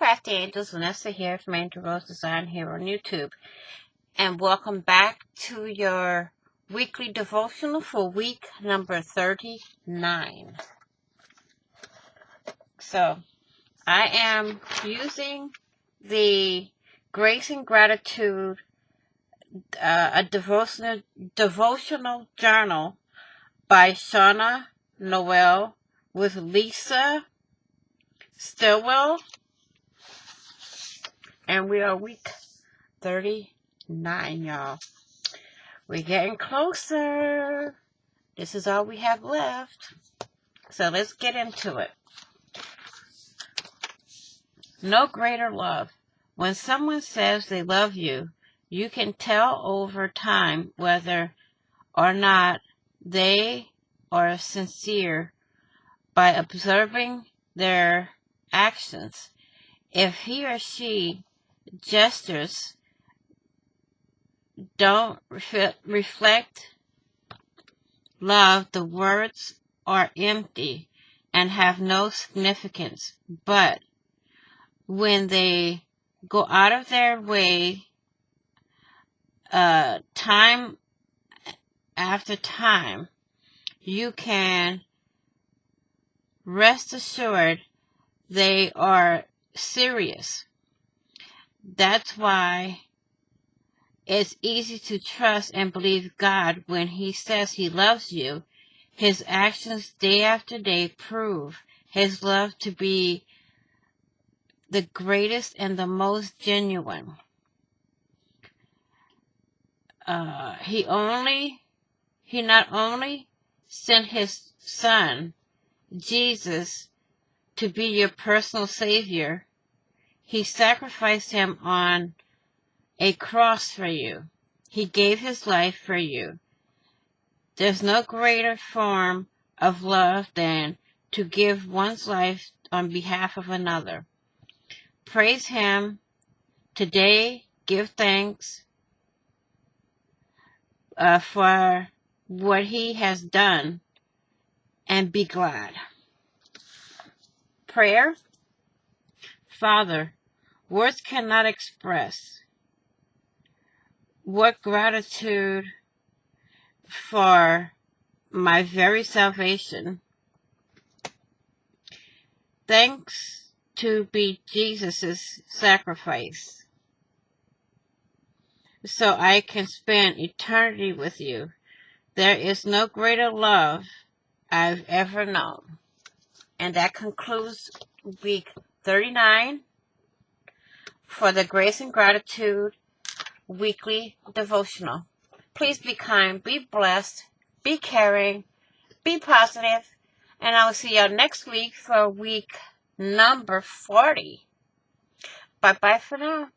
Crafty Angels, Vanessa here from Angel Rose Design here on YouTube. And welcome back to your weekly devotional for week number 39. So, I am using the Grace and Gratitude, a devotional journal by Shauna Noel with Lisa Stilwell. And we are week 39, y'all. We're getting closer. This is all we have left. So let's get into it. No greater love. When someone says they love you, you can tell over time whether or not they are sincere by observing their actions. If he or she gestures don't reflect love, the words are empty and have no significance. But when they go out of their way, time after time, you can rest assured they are serious. That's why it's easy to trust and believe God when He says He loves you. His actions day after day prove His love to be the greatest and the most genuine. He not only sent His Son, Jesus, to be your personal Savior, He sacrificed Him on a cross for you. He gave His life for you. There's no greater form of love than to give one's life on behalf of another. Praise Him today. Give thanks for what He has done and be glad. Prayer. Father, words cannot express what gratitude for my very salvation. Thanks to be Jesus' sacrifice, so I can spend eternity with you. There is no greater love I've ever known. And that concludes week 39 for the Grace and Gratitude weekly devotional. Please be kind, be blessed, be caring, be positive, and I will see y'all next week for week number 40. Bye-bye for now.